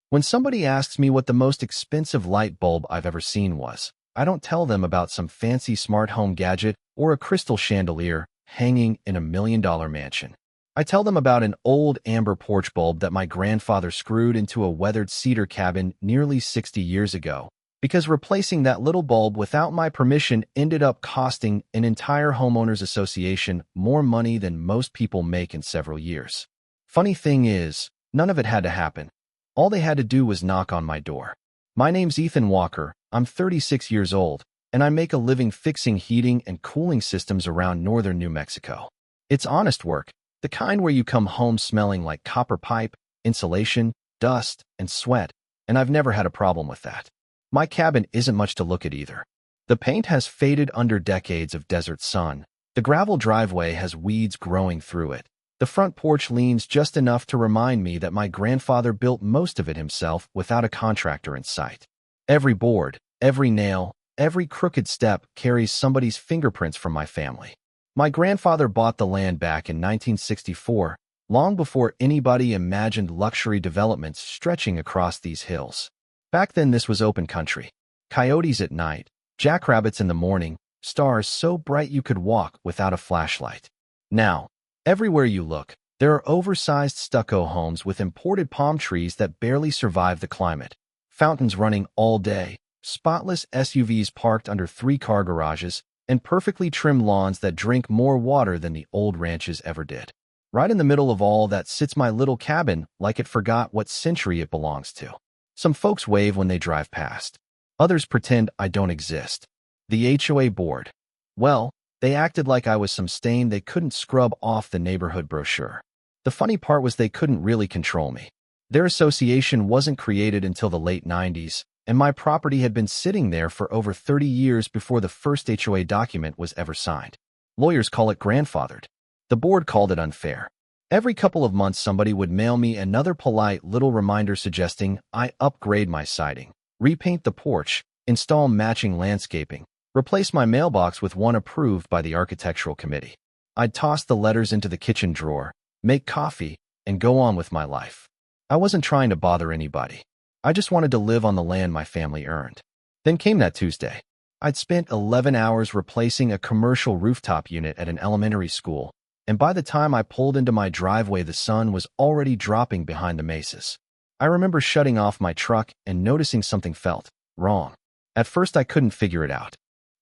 When somebody asks me what the most expensive light bulb I've ever seen was, I don't tell them about some fancy smart home gadget or a crystal chandelier hanging in $1 million mansion. I tell them about an old amber porch bulb that my grandfather screwed into a weathered cedar cabin nearly 60 years ago, because replacing that little bulb without my permission ended up costing an entire homeowners association more money than most people make in several years. Funny thing is, none of it had to happen. All they had to do was knock on my door. My name's Ethan Walker, I'm 36 years old, and I make a living fixing heating and cooling systems around northern New Mexico. It's honest work, the kind where you come home smelling like copper pipe, insulation, dust, and sweat, and I've never had a problem with that. My cabin isn't much to look at either. The paint has faded under decades of desert sun. The gravel driveway has weeds growing through it. The front porch leans just enough to remind me that my grandfather built most of it himself without a contractor in sight. Every board, every nail, every crooked step carries somebody's fingerprints from my family. My grandfather bought the land back in 1964, long before anybody imagined luxury developments stretching across these hills. Back then this was open country. Coyotes at night, jackrabbits in the morning, stars so bright you could walk without a flashlight. Now, everywhere you look, there are oversized stucco homes with imported palm trees that barely survive the climate, fountains running all day, spotless SUVs parked under 3-car garages, and perfectly trimmed lawns that drink more water than the old ranches ever did. Right in the middle of all that sits my little cabin like it forgot what century it belongs to. Some folks wave when they drive past. Others pretend I don't exist. The HOA board. Well, they acted like I was some stain they couldn't scrub off the neighborhood brochure. The funny part was they couldn't really control me. Their association wasn't created until the late 90s, and my property had been sitting there for over 30 years before the first HOA document was ever signed. Lawyers call it grandfathered. The board called it unfair. Every couple of months somebody would mail me another polite little reminder suggesting I upgrade my siding, repaint the porch, install matching landscaping, replace my mailbox with one approved by the architectural committee. I'd toss the letters into the kitchen drawer, make coffee, and go on with my life. I wasn't trying to bother anybody. I just wanted to live on the land my family earned. Then came that Tuesday. I'd spent 11 hours replacing a commercial rooftop unit at an elementary school, and by the time I pulled into my driveway the sun was already dropping behind the mesas. I remember shutting off my truck and noticing something felt wrong. At first I couldn't figure it out.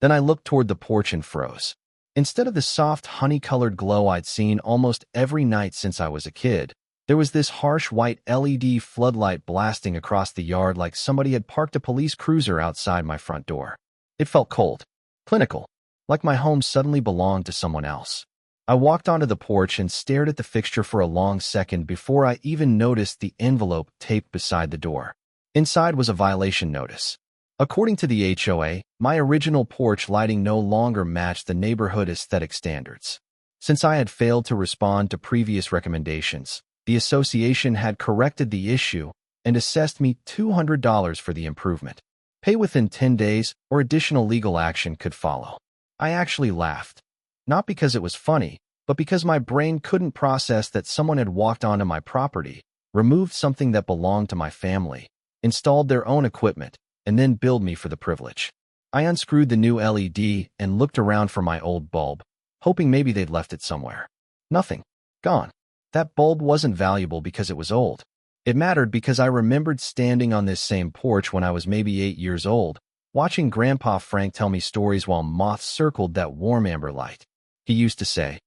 Then I looked toward the porch and froze. Instead of the soft honey-colored glow I'd seen almost every night since I was a kid, there was this harsh white LED floodlight blasting across the yard like somebody had parked a police cruiser outside my front door. It felt cold, clinical, like my home suddenly belonged to someone else. I walked onto the porch and stared at the fixture for a long second before I even noticed the envelope taped beside the door. Inside was a violation notice. According to the HOA, my original porch lighting no longer matched the neighborhood aesthetic standards. Since I had failed to respond to previous recommendations, the association had corrected the issue and assessed me $200 for the improvement. Pay within 10 days or additional legal action could follow. I actually laughed. Not because it was funny, but because my brain couldn't process that someone had walked onto my property, removed something that belonged to my family, installed their own equipment, and then billed me for the privilege. I unscrewed the new LED and looked around for my old bulb, hoping maybe they'd left it somewhere. Nothing. Gone. That bulb wasn't valuable because it was old. It mattered because I remembered standing on this same porch when I was maybe 8 years old, watching Grandpa Frank tell me stories while moths circled that warm amber light. He used to say,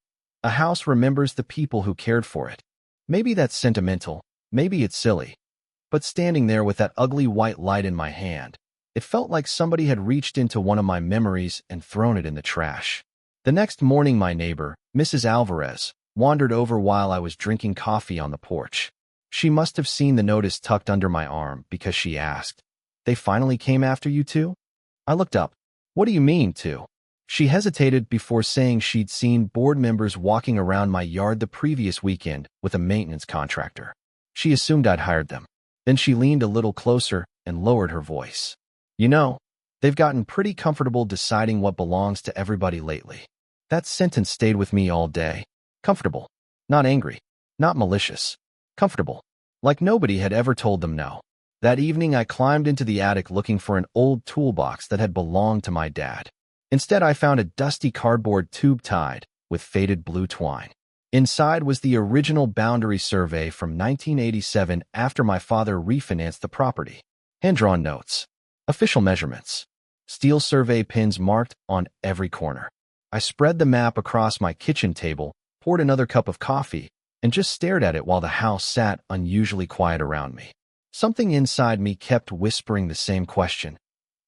"A house remembers the people who cared for it." Maybe that's sentimental, maybe it's silly. But standing there with that ugly white light in my hand, it felt like somebody had reached into one of my memories and thrown it in the trash. The next morning my neighbor, Mrs. Alvarez, wandered over while I was drinking coffee on the porch. She must have seen the notice tucked under my arm because she asked, "They finally came after you too?" I looked up. "What do you mean, too?" She hesitated before saying she'd seen board members walking around my yard the previous weekend with a maintenance contractor. She assumed I'd hired them. Then she leaned a little closer and lowered her voice. "You know, they've gotten pretty comfortable deciding what belongs to everybody lately." That sentence stayed with me all day. Comfortable. Not angry. Not malicious. Comfortable. Like nobody had ever told them no. That evening, I climbed into the attic looking for an old toolbox that had belonged to my dad. Instead, I found a dusty cardboard tube tied with faded blue twine. Inside was the original boundary survey from 1987 after my father refinanced the property. Hand-drawn notes. Official measurements. Steel survey pins marked on every corner. I spread the map across my kitchen table, poured another cup of coffee, and just stared at it while the house sat unusually quiet around me. Something inside me kept whispering the same question.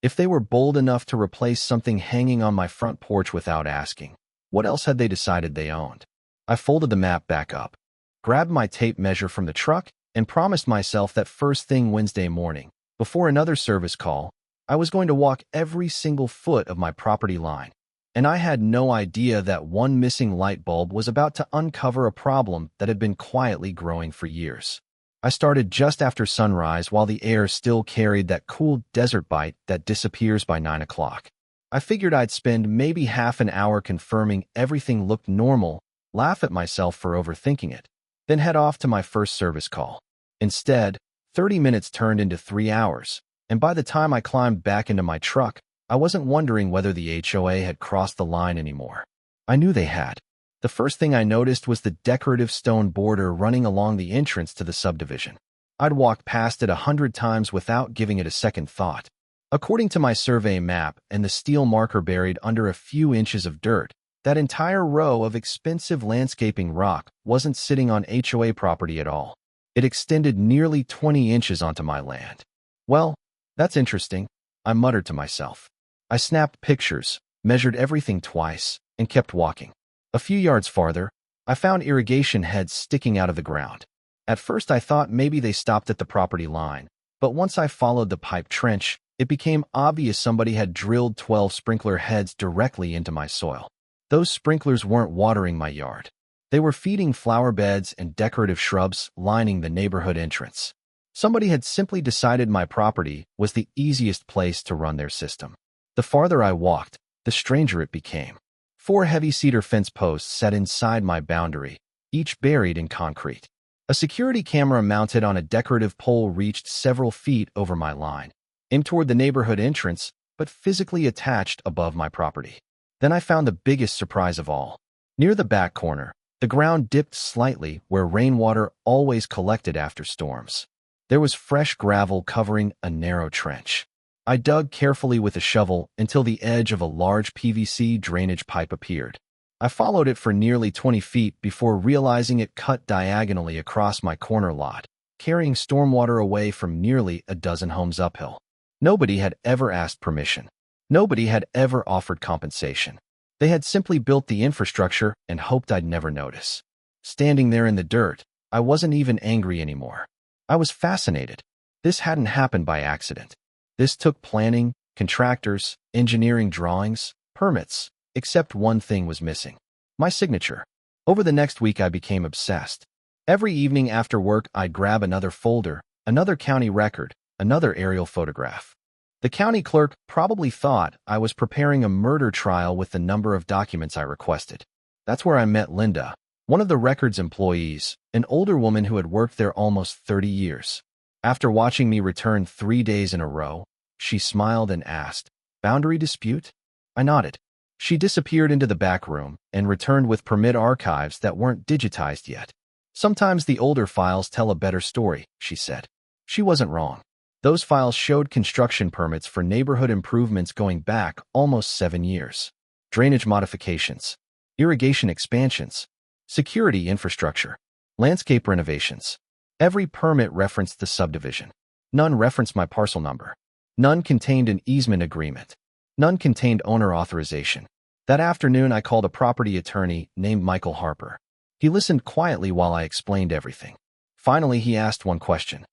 If they were bold enough to replace something hanging on my front porch without asking, what else had they decided they owned? I folded the map back up, grabbed my tape measure from the truck, and promised myself that first thing Wednesday morning, before another service call, I was going to walk every single foot of my property line. And I had no idea that one missing light bulb was about to uncover a problem that had been quietly growing for years. I started just after sunrise while the air still carried that cool desert bite that disappears by 9 o'clock. I figured I'd spend maybe half an hour confirming everything looked normal, laugh at myself for overthinking it, then head off to my first service call. Instead, 30 minutes turned into 3 hours, and by the time I climbed back into my truck, I wasn't wondering whether the HOA had crossed the line anymore. I knew they had. The first thing I noticed was the decorative stone border running along the entrance to the subdivision. I'd walked past it 100 times without giving it a second thought. According to my survey map and the steel marker buried under a few inches of dirt, that entire row of expensive landscaping rock wasn't sitting on HOA property at all. It extended nearly 20 inches onto my land. Well, that's interesting, I muttered to myself. I snapped pictures, measured everything twice, and kept walking. A few yards farther, I found irrigation heads sticking out of the ground. At first I thought maybe they stopped at the property line, but once I followed the pipe trench, it became obvious somebody had drilled 12 sprinkler heads directly into my soil. Those sprinklers weren't watering my yard. They were feeding flower beds and decorative shrubs lining the neighborhood entrance. Somebody had simply decided my property was the easiest place to run their system. The farther I walked, the stranger it became. 4 heavy cedar fence posts set inside my boundary, each buried in concrete. A security camera mounted on a decorative pole reached several feet over my line, aimed toward the neighborhood entrance, but physically attached above my property. Then I found the biggest surprise of all. Near the back corner, the ground dipped slightly where rainwater always collected after storms. There was fresh gravel covering a narrow trench. I dug carefully with a shovel until the edge of a large PVC drainage pipe appeared. I followed it for nearly 20 feet before realizing it cut diagonally across my corner lot, carrying stormwater away from nearly a dozen homes uphill. Nobody had ever asked permission. Nobody had ever offered compensation. They had simply built the infrastructure and hoped I'd never notice. Standing there in the dirt, I wasn't even angry anymore. I was fascinated. This hadn't happened by accident. This took planning, contractors, engineering drawings, permits, except one thing was missing. My signature. Over the next week, I became obsessed. Every evening after work, I'd grab another folder, another county record, another aerial photograph. The county clerk probably thought I was preparing a murder trial with the number of documents I requested. That's where I met Linda, one of the record's employees, an older woman who had worked there almost 30 years. After watching me return 3 days in a row, she smiled and asked, "Boundary dispute?" I nodded. She disappeared into the back room and returned with permit archives that weren't digitized yet. "Sometimes the older files tell a better story," she said. She wasn't wrong. Those files showed construction permits for neighborhood improvements going back almost 7 years. Drainage modifications, irrigation expansions, security infrastructure, landscape renovations. Every permit referenced the subdivision. None referenced my parcel number. None contained an easement agreement. None contained owner authorization. That afternoon, I called a property attorney named Michael Harper. He listened quietly while I explained everything. Finally, he asked one question.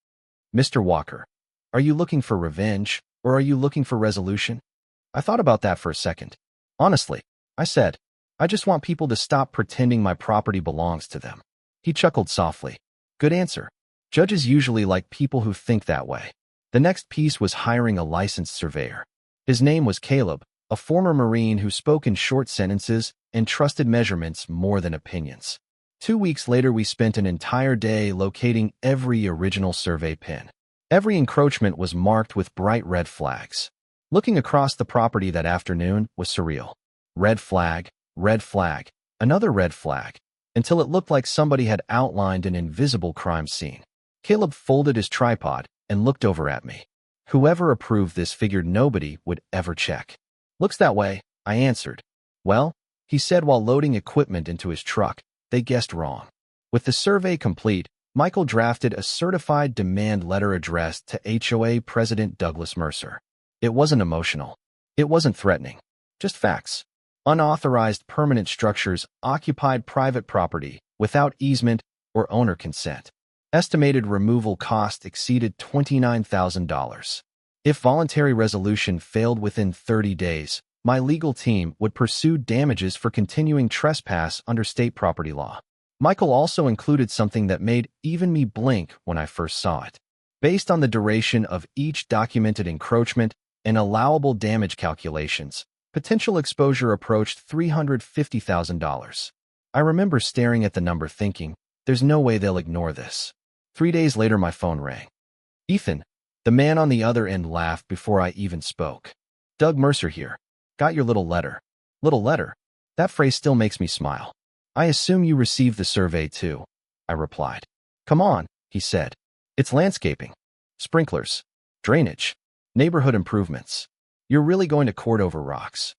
"Mr. Walker, are you looking for revenge, or are you looking for resolution?" I thought about that for a second. "Honestly," I said, "I just want people to stop pretending my property belongs to them." He chuckled softly. "Good answer. Judges usually like people who think that way." The next piece was hiring a licensed surveyor. His name was Caleb, a former Marine who spoke in short sentences and trusted measurements more than opinions. 2 weeks later, we spent an entire day locating every original survey pin. Every encroachment was marked with bright red flags. Looking across the property that afternoon was surreal. Red flag, another red flag, until it looked like somebody had outlined an invisible crime scene. Caleb folded his tripod and looked over at me. Whoever approved this figured nobody would ever check. Looks that way, I answered. Well, he said while loading equipment into his truck. They guessed wrong. With the survey complete, Michael drafted a certified demand letter addressed to HOA President Douglas Mercer. It wasn't emotional. It wasn't threatening. Just facts. Unauthorized permanent structures occupied private property without easement or owner consent. Estimated removal cost exceeded $29,000. If voluntary resolution failed within 30 days, my legal team would pursue damages for continuing trespass under state property law. Michael also included something that made even me blink when I first saw it. Based on the duration of each documented encroachment and allowable damage calculations, potential exposure approached $350,000. I remember staring at the number thinking, there's no way they'll ignore this. 3 days later, my phone rang. Ethan, the man on the other end, laughed before I even spoke. Doug Mercer here. Got your little letter. Little letter? That phrase still makes me smile. I assume you received the survey too, I replied. Come on, he said. It's landscaping, sprinklers, drainage, neighborhood improvements. You're really going to court over rocks.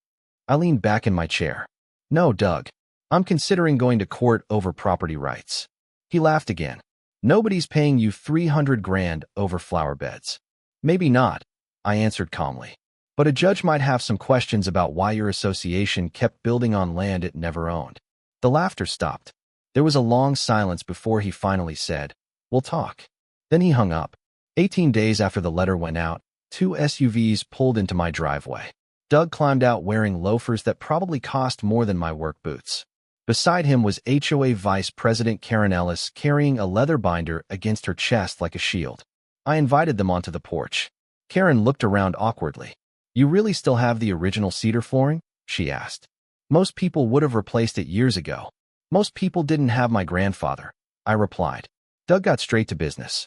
I leaned back in my chair. No, Doug. I'm considering going to court over property rights. He laughed again. Nobody's paying you $300,000 over flower beds. Maybe not, I answered calmly. But a judge might have some questions about why your association kept building on land it never owned. The laughter stopped. There was a long silence before he finally said, We'll talk. Then he hung up. 18 days after the letter went out, 2 SUVs pulled into my driveway. Doug climbed out wearing loafers that probably cost more than my work boots. Beside him was HOA Vice President Karen Ellis carrying a leather binder against her chest like a shield. I invited them onto the porch. Karen looked around awkwardly. You really still have the original cedar flooring? She asked. Most people would have replaced it years ago. Most people didn't have my grandfather, I replied. Doug got straight to business.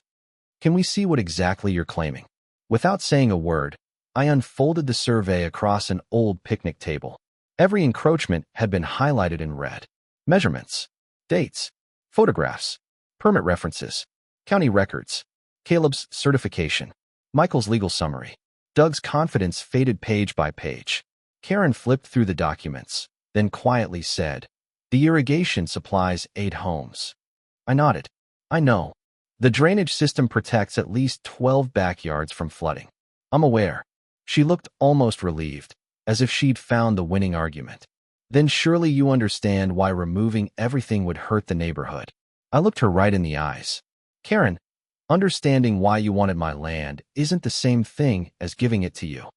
Can we see what exactly you're claiming? Without saying a word, I unfolded the survey across an old picnic table. Every encroachment had been highlighted in red. Measurements, dates, photographs, permit references, county records, Caleb's certification, Michael's legal summary. Doug's confidence faded page by page. Karen flipped through the documents, then quietly said, The irrigation supplies 8 homes. I nodded. I know. The drainage system protects at least 12 backyards from flooding. I'm aware. She looked almost relieved, as if she'd found the winning argument. Then surely you understand why removing everything would hurt the neighborhood. I looked her right in the eyes. Karen, understanding why you wanted my land isn't the same thing as giving it to you.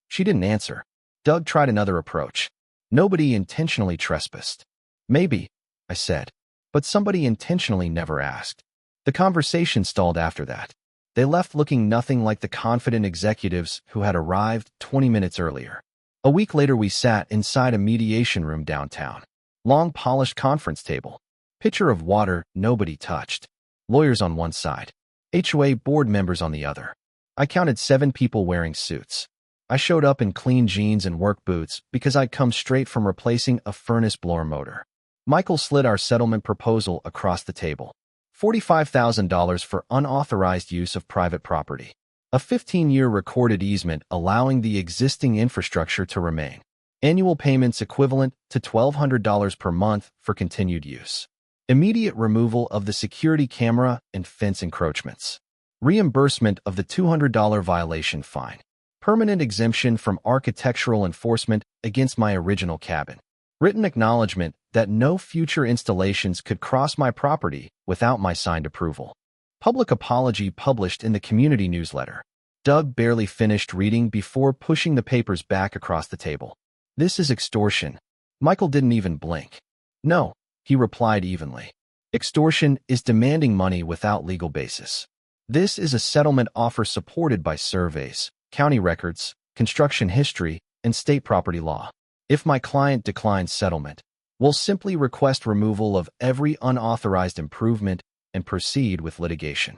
She didn't answer. Doug tried another approach. Nobody intentionally trespassed. Maybe, I said, but somebody intentionally never asked. The conversation stalled after that. They left looking nothing like the confident executives who had arrived 20 minutes earlier. A week later, we sat inside a mediation room downtown. Long polished conference table. Pitcher of water nobody touched. Lawyers on one side. HOA board members on the other. I counted 7 people wearing suits. I showed up in clean jeans and work boots because I'd come straight from replacing a furnace blower motor. Michael slid our settlement proposal across the table. $45,000 for unauthorized use of private property. A 15-year recorded easement allowing the existing infrastructure to remain. Annual payments equivalent to $1,200 per month for continued use. Immediate removal of the security camera and fence encroachments. Reimbursement of the $200 violation fine. Permanent exemption from architectural enforcement against my original cabin. Written acknowledgement that no future installations could cross my property without my signed approval. Public apology published in the community newsletter. Doug barely finished reading before pushing the papers back across the table. This is extortion. Michael didn't even blink. No, he replied evenly. Extortion is demanding money without legal basis. This is a settlement offer supported by surveys, county records, construction history, and state property law. If my client declines settlement, we'll simply request removal of every unauthorized improvement and proceed with litigation.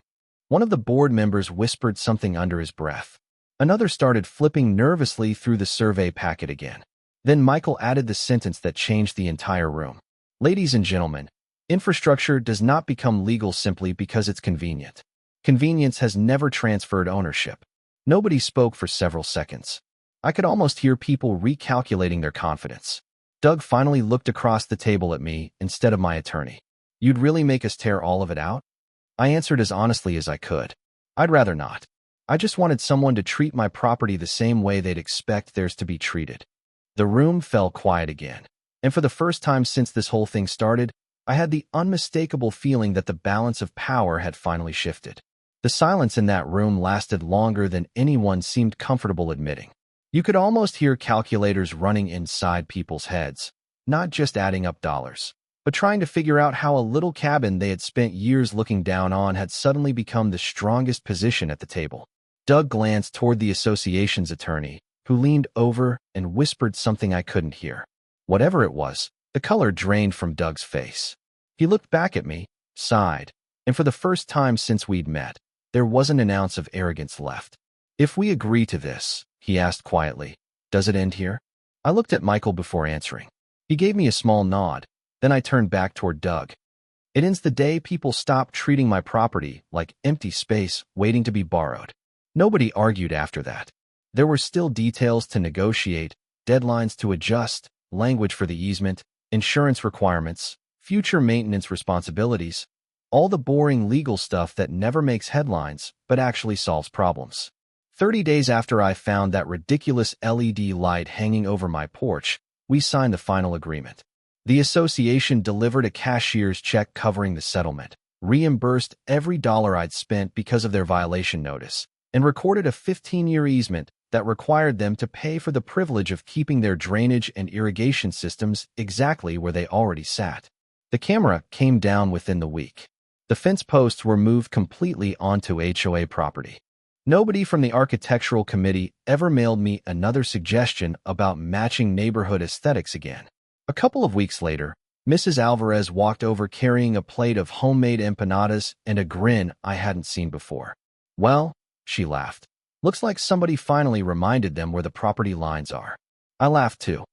One of the board members whispered something under his breath. Another started flipping nervously through the survey packet again. Then Michael added the sentence that changed the entire room. Ladies and gentlemen, infrastructure does not become legal simply because it's convenient. Convenience has never transferred ownership. Nobody spoke for several seconds. I could almost hear people recalculating their confidence. Doug finally looked across the table at me instead of my attorney. You'd really make us tear all of it out? I answered as honestly as I could. I'd rather not. I just wanted someone to treat my property the same way they'd expect theirs to be treated. The room fell quiet again. And for the first time since this whole thing started, I had the unmistakable feeling that the balance of power had finally shifted. The silence in that room lasted longer than anyone seemed comfortable admitting. You could almost hear calculators running inside people's heads, not just adding up dollars, but trying to figure out how a little cabin they had spent years looking down on had suddenly become the strongest position at the table. Doug glanced toward the association's attorney, who leaned over and whispered something I couldn't hear. Whatever it was, the color drained from Doug's face. He looked back at me, sighed, and for the first time since we'd met, there wasn't an ounce of arrogance left. If we agree to this, he asked quietly, does it end here? I looked at Michael before answering. He gave me a small nod, then I turned back toward Doug. It ends the day people stop treating my property like empty space waiting to be borrowed. Nobody argued after that. There were still details to negotiate, deadlines to adjust, language for the easement, insurance requirements, future maintenance responsibilities, all the boring legal stuff that never makes headlines but actually solves problems. 30 days after I found that ridiculous LED light hanging over my porch, we signed the final agreement. The association delivered a cashier's check covering the settlement, reimbursed every dollar I'd spent because of their violation notice, and recorded a 15-year easement that required them to pay for the privilege of keeping their drainage and irrigation systems exactly where they already sat. The camera came down within the week. The fence posts were moved completely onto HOA property. Nobody from the architectural committee ever mailed me another suggestion about matching neighborhood aesthetics again. A couple of weeks later, Mrs. Alvarez walked over carrying a plate of homemade empanadas and a grin I hadn't seen before. Well, she laughed. Looks like somebody finally reminded them where the property lines are. I laughed too.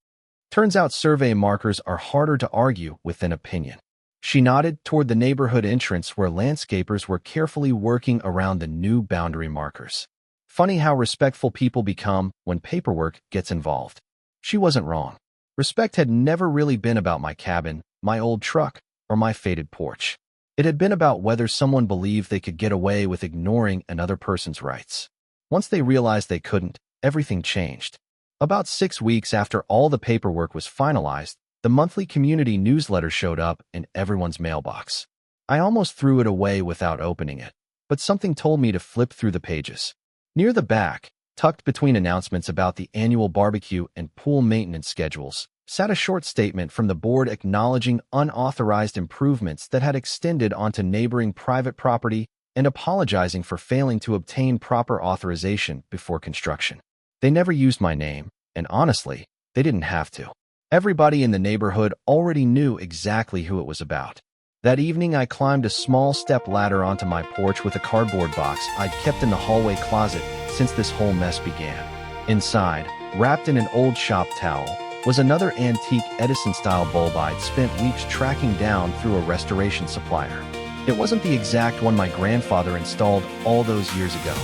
Turns out survey markers are harder to argue with than opinion. She nodded toward the neighborhood entrance where landscapers were carefully working around the new boundary markers. Funny how respectful people become when paperwork gets involved. She wasn't wrong. Respect had never really been about my cabin, my old truck, or my faded porch. It had been about whether someone believed they could get away with ignoring another person's rights. Once they realized they couldn't, everything changed. About 6 weeks after all the paperwork was finalized, the monthly community newsletter showed up in everyone's mailbox. I almost threw it away without opening it, but something told me to flip through the pages. Near the back, tucked between announcements about the annual barbecue and pool maintenance schedules, sat a short statement from the board acknowledging unauthorized improvements that had extended onto neighboring private property and apologizing for failing to obtain proper authorization before construction. They never used my name, and honestly, they didn't have to. Everybody in the neighborhood already knew exactly who it was about. That evening, I climbed a small step ladder onto my porch with a cardboard box I'd kept in the hallway closet since this whole mess began. Inside, wrapped in an old shop towel, was another antique Edison-style bulb I'd spent weeks tracking down through a restoration supplier. It wasn't the exact one my grandfather installed all those years ago.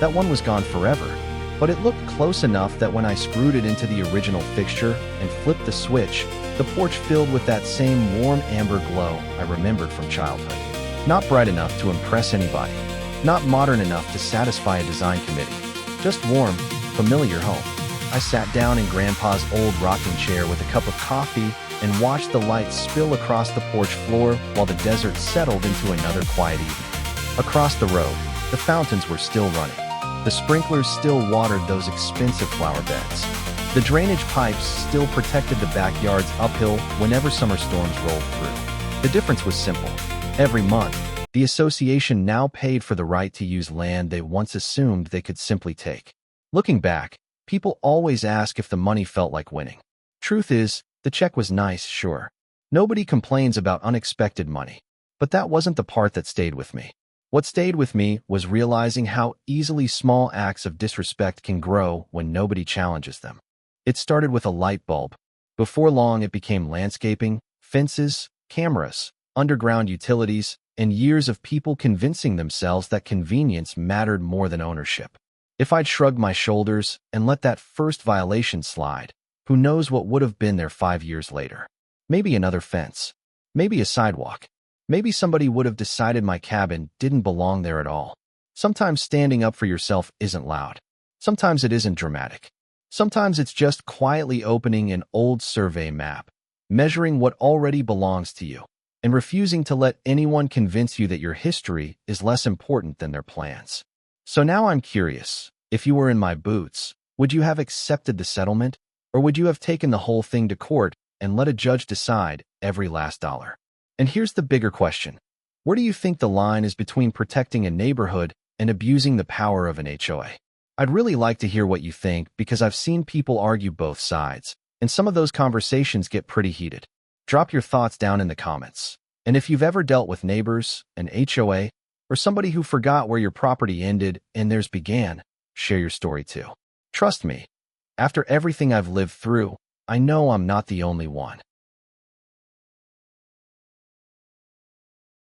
That one was gone forever, but it looked close enough that when I screwed it into the original fixture and flipped the switch, the porch filled with that same warm amber glow I remembered from childhood. Not bright enough to impress anybody, not modern enough to satisfy a design committee, just warm, familiar home. I sat down in Grandpa's old rocking chair with a cup of coffee and watched the lights spill across the porch floor while the desert settled into another quiet evening. Across the road, the fountains were still running. The sprinklers still watered those expensive flower beds. The drainage pipes still protected the backyards uphill whenever summer storms rolled through. The difference was simple. Every month, the association now paid for the right to use land they once assumed they could simply take. Looking back, people always ask if the money felt like winning. Truth is, the check was nice, sure. Nobody complains about unexpected money. But that wasn't the part that stayed with me. What stayed with me was realizing how easily small acts of disrespect can grow when nobody challenges them. It started with a light bulb. Before long, it became landscaping, fences, cameras, underground utilities, and years of people convincing themselves that convenience mattered more than ownership. If I'd shrugged my shoulders and let that first violation slide, who knows what would have been there 5 years later? Maybe another fence. Maybe a sidewalk. Maybe somebody would have decided my cabin didn't belong there at all. Sometimes standing up for yourself isn't loud. Sometimes it isn't dramatic. Sometimes it's just quietly opening an old survey map, measuring what already belongs to you, and refusing to let anyone convince you that your history is less important than their plans. So now I'm curious, if you were in my boots, would you have accepted the settlement, or would you have taken the whole thing to court and let a judge decide every last dollar? And here's the bigger question. Where do you think the line is between protecting a neighborhood and abusing the power of an HOA? I'd really like to hear what you think because I've seen people argue both sides, and some of those conversations get pretty heated. Drop your thoughts down in the comments. And if you've ever dealt with neighbors, an HOA, or somebody who forgot where your property ended and theirs began, share your story too. Trust me, after everything I've lived through, I know I'm not the only one.